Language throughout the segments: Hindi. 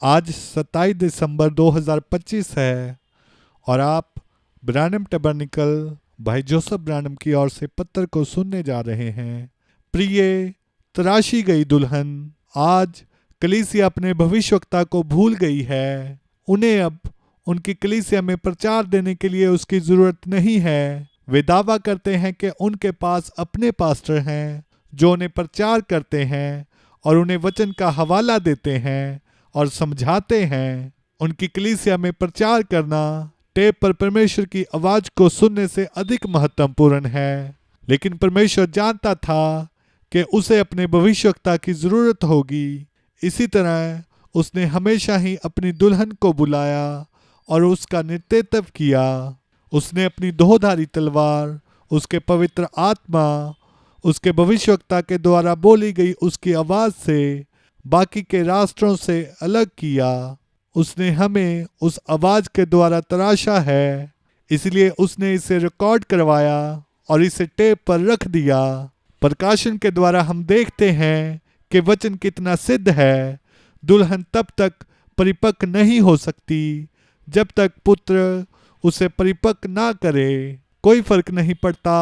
आज 27 दिसंबर 2025 है और आप ब्रानम टबर्निकल भाई जोसेफ ब्रानम की ओर से पत्र को सुनने जा रहे हैं। प्रिय तराशी गई दुल्हन, आज कलीसिया अपने भविष्यवक्ता को भूल गई है। उन्हें अब उनकी कलीसिया में प्रचार देने के लिए उसकी जरूरत नहीं है। वे दावा करते हैं कि उनके पास अपने पास्टर हैं जो उन्हें प्रचार करते हैं और उन्हें वचन का हवाला देते हैं और समझाते हैं। उनकी कलीसिया में प्रचार करना टेप पर परमेश्वर की आवाज को सुनने से अधिक महत्वपूर्ण है, लेकिन परमेश्वर जानता था कि उसे अपने भविष्यवक्ता की जरूरत होगी। इसी तरह उसने हमेशा ही अपनी दुल्हन को बुलाया और उसका नेतृत्व किया। उसने अपनी दोधारी तलवार, उसके पवित्र आत्मा, उसके भविष्यवक्ता के द्वारा बोली गई उसकी आवाज से बाकी के राष्ट्रों से अलग किया। उसने हमें उस आवाज के द्वारा तराशा है, इसलिए उसने इसे रिकॉर्ड करवाया और इसे टेप पर रख दिया। प्रकाशन के द्वारा हम देखते हैं कि वचन कितना सिद्ध है। दुल्हन तब तक परिपक्व नहीं हो सकती जब तक पुत्र उसे परिपक्व ना करे। कोई फर्क नहीं पड़ता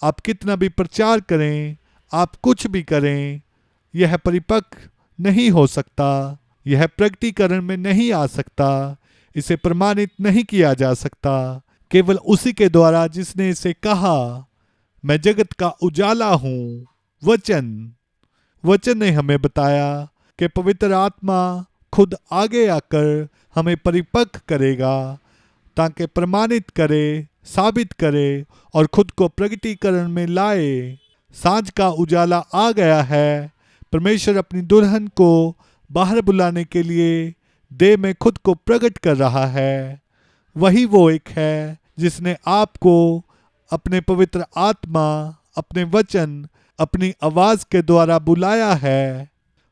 आप कितना भी प्रचार करें, आप कुछ भी करें, यह परिपक्व नहीं हो सकता। यह प्रकटीकरण में नहीं आ सकता। इसे प्रमाणित नहीं किया जा सकता केवल उसी के द्वारा जिसने इसे कहा, मैं जगत का उजाला हूँ। वचन ने हमें बताया कि पवित्र आत्मा खुद आगे आकर हमें परिपक्व करेगा ताकि प्रमाणित करे, साबित करे और खुद को प्रकटीकरण में लाए। सांझ का उजाला आ गया है। परमेश्वर अपनी दुल्हन को बाहर बुलाने के लिए देह में खुद को प्रकट कर रहा है। वही वो एक है जिसने आपको अपने पवित्र आत्मा, अपने वचन, अपनी आवाज के द्वारा बुलाया है।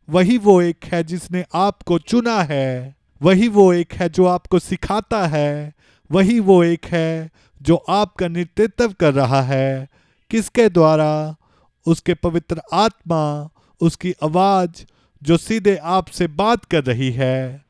वही वो एक है जिसने आपको चुना है। वही वो एक है जो आपको सिखाता है। वही वो एक है जो आपका नेतृत्व कर रहा है। किसके द्वारा? उसके पवित्र आत्मा, उसकी आवाज जो सीधे आपसे बात कर रही है।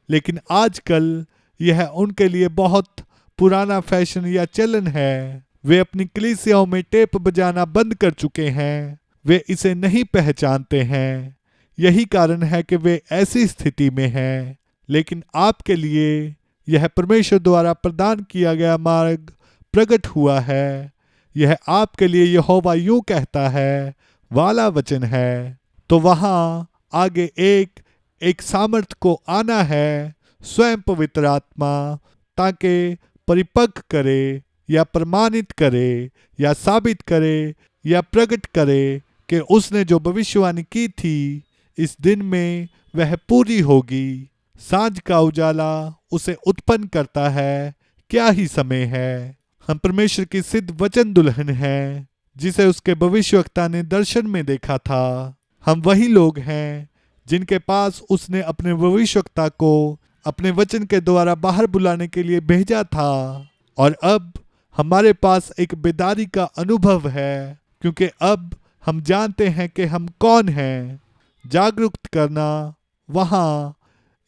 लेकिन आजकल यह उनके लिए बहुत पुराना फैशन या चलन है। वे अपनी कलीसियाओं में टेप बजाना बंद कर चुके हैं। वे इसे नहीं पहचानते हैं। यही कारण है कि वे ऐसी स्थिति में हैं। लेकिन आपके लिए यह परमेश्वर द्वारा प्रदान किया गया मार्ग प्रकट हुआ है। यह आपके लिए यहोवा यूं कहता है वाला वचन है। तो वहां आगे एक सामर्थ को आना है, स्वयं पवित्र आत्मा, ताकि परिपक्व करे या प्रमाणित करे या साबित करे या प्रकट करे कि उसने जो भविष्यवाणी की थी इस दिन में वह पूरी होगी। सांझ का उजाला उसे उत्पन्न करता है। क्या ही समय है। हम परमेश्वर की सिद्ध वचन दुल्हन हैं जिसे उसके भविष्यवक्ता ने दर्शन में देखा था। हम वही लोग हैं जिनके पास उसने अपने भविष्यवक्ता को अपने वचन के द्वारा बाहर बुलाने के लिए भेजा था। और अब हमारे पास एक बेदारी का अनुभव है, क्योंकि अब हम जानते हैं कि हम कौन हैं। जागरूक करना, वहाँ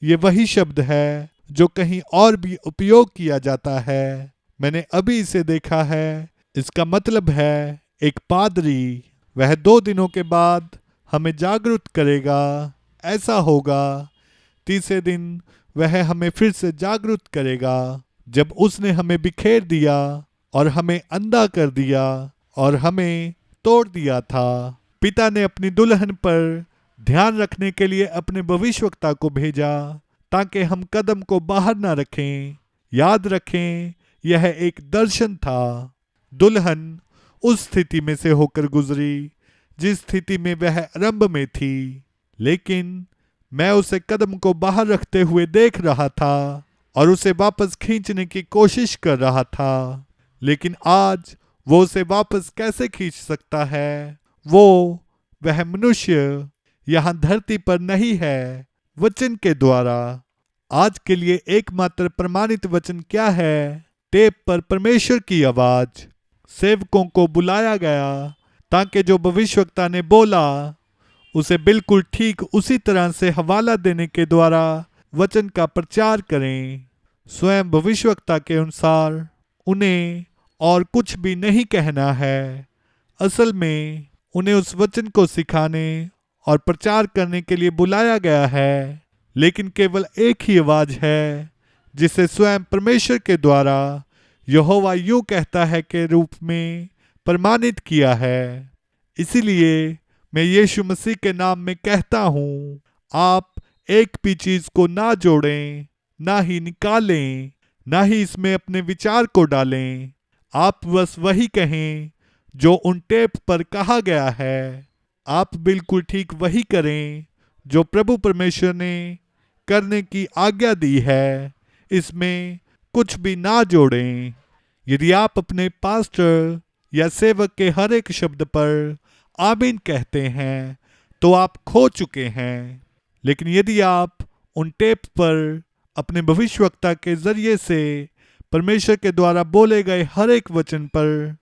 ये वही शब्द है जो कहीं और भी उपयोग किया जाता है। मैंने अभी इसे देखा है। इसका मतलब है एक पादरी, वह 2 दिनों के बाद हमें जागरूक करेगा। ऐसा होगा 3 दिन वह हमें फिर से जागरूक करेगा। जब उसने हमें बिखेर दिया और हमें अंधा कर दिया और हमें तोड़ दिया था। पिता ने अपनी दुल्हन पर ध्यान रखने के लिए अपने भविष्यवक्ता को भेजा ताकि हम कदम को बाहर ना रखें। याद रखें, यह एक दर्शन था। दुल्हन उस स्थिति में से होकर गुजरी जिस स्थिति में वह आरंभ में थी, लेकिन मैं उसे कदम को बाहर रखते हुए देख रहा था और उसे वापस खींचने की कोशिश कर रहा था। लेकिन आज वो उसे वापस कैसे खींच सकता है? वह मनुष्य यहाँ धरती पर नहीं है, वचन के द्वारा। आज के लिए एकमात्र प्रमाणित वचन क्या है? टेप पर परमेश्वर की आवाज। सेवकों को बुलाया गया ताकि जो भविष्यवक्ता ने बोला उसे बिल्कुल ठीक उसी तरह से हवाला देने के द्वारा वचन का प्रचार करें। स्वयं भविष्यवक्ता के अनुसार उन्हें और कुछ भी नहीं कहना है। असल में उन्हें उस वचन को सिखाने और प्रचार करने के लिए बुलाया गया है, लेकिन केवल एक ही आवाज है जिसे स्वयं परमेश्वर के द्वारा यहोवा यूं कहता है के रूप में प्रमाणित किया है। इसीलिए मैं यीशु मसीह के नाम में कहता हूँ, आप एक भी चीज को ना जोड़ें, ना ही निकालें, ना ही इसमें अपने विचार को डालें। आप बस वही कहें जो उन टेप पर कहा गया है। आप बिल्कुल ठीक वही करें जो प्रभु परमेश्वर ने करने की आज्ञा दी है। इसमें कुछ भी ना जोड़ें। यदि आप अपने पास्टर या सेवक के हर एक शब्द पर आमीन कहते हैं तो आप खो चुके हैं। लेकिन यदि आप उन टेप पर अपने भविष्यवक्ता के जरिए से परमेश्वर के द्वारा बोले गए हर एक वचन पर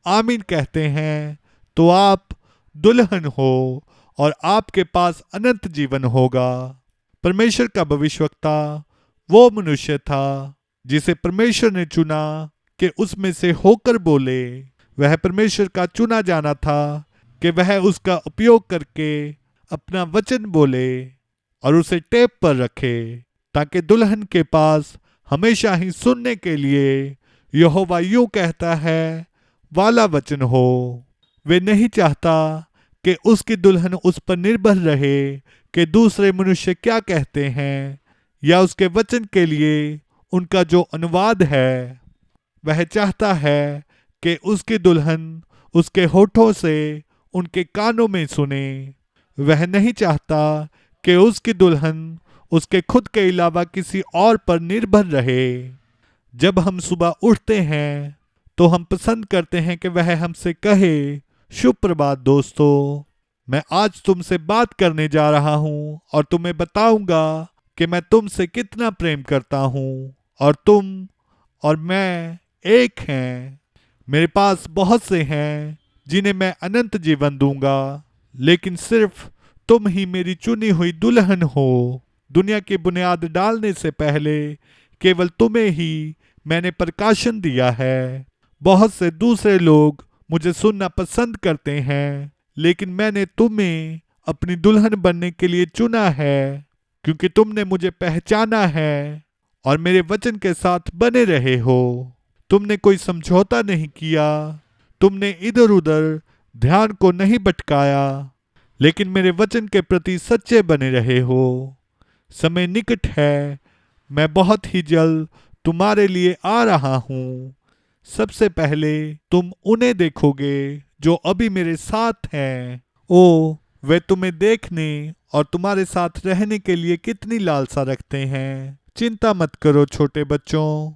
आमीन कहते हैं तो आप दुल्हन हो और आपके पास अनंत जीवन होगा। परमेश्वर का भविष्यवक्ता वो मनुष्य था जिसे परमेश्वर ने चुना कि उसमें से होकर बोले। वह परमेश्वर का चुना जाना था कि वह उसका उपयोग करके अपना वचन बोले और उसे टेप पर रखे, ताकि दुल्हन के पास हमेशा ही सुनने के लिए यहोवा यूं कहता है वाला वचन हो। वे नहीं चाहता कि उसकी दुल्हन उस पर निर्भर रहे कि दूसरे मनुष्य क्या कहते हैं या उसके वचन के लिए उनका जो अनुवाद है। वह चाहता है कि उसकी दुल्हन उसके होठों से उनके कानों में सुने। वह नहीं चाहता कि उसकी दुल्हन उसके खुद के अलावा किसी और पर निर्भर रहे। जब हम सुबह उठते हैं तो हम पसंद करते हैं कि वह हमसे कहे, शुभ प्रभात दोस्तों, मैं आज तुमसे बात करने जा रहा हूं और तुम्हें बताऊंगा कि मैं तुमसे कितना प्रेम करता हूं और तुम और मैं एक हैं। मेरे पास बहुत से हैं जिन्हें मैं अनंत जीवन दूंगा, लेकिन सिर्फ तुम ही मेरी चुनी हुई दुल्हन हो। दुनिया की बुनियाद डालने से पहले केवल तुम्हें ही मैंने प्रकाशन दिया है। बहुत से दूसरे लोग मुझे सुनना पसंद करते हैं, लेकिन मैंने तुम्हें अपनी दुल्हन बनने के लिए चुना है, क्योंकि तुमने मुझे पहचाना है और मेरे वचन के साथ बने रहे हो। तुमने कोई समझौता नहीं किया, तुमने इधर उधर ध्यान को नहीं भटकाया, लेकिन मेरे वचन के प्रति सच्चे बने रहे हो। समय निकट है, मैं बहुत ही जल्द तुम्हारे लिए आ रहा हूँ। सबसे पहले तुम उन्हें देखोगे जो अभी मेरे साथ हैं। ओ, वे तुम्हें देखने और तुम्हारे साथ रहने के लिए कितनी लालसा रखते हैं। चिंता मत करो छोटे बच्चों,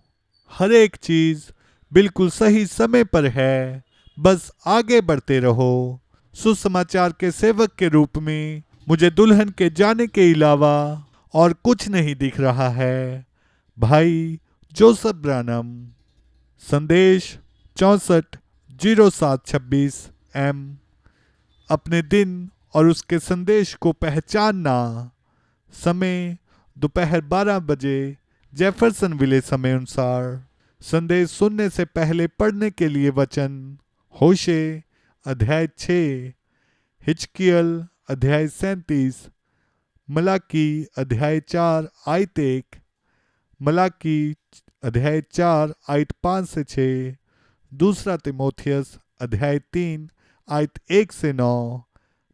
हर एक चीज बिल्कुल सही समय पर है। बस आगे बढ़ते रहो। सुसमाचार के सेवक के रूप में मुझे दुल्हन के जाने के अलावा और कुछ नहीं दिख रहा है। भाई जोसेफ ब्रानम। संदेश 640726 M। अपने दिन और उसके संदेश को पहचानना। समय दोपहर 12 बजे जेफरसन विले समय अनुसार। संदेश सुनने से पहले पढ़ने के लिए वचन होशे अध्याय 6, हिजकियल अध्याय 37, मलाकी अध्याय 4 आयत 1, मलाकी अध्याय 4 आयत 5 से 6, दूसरा तिमोथियस अध्याय 3 आयत 1 से 9,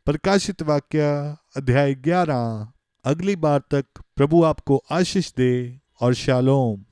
प्रकाशित वाक्य अध्याय 11। अगली बार तक प्रभु आपको आशीष दे और शालोम।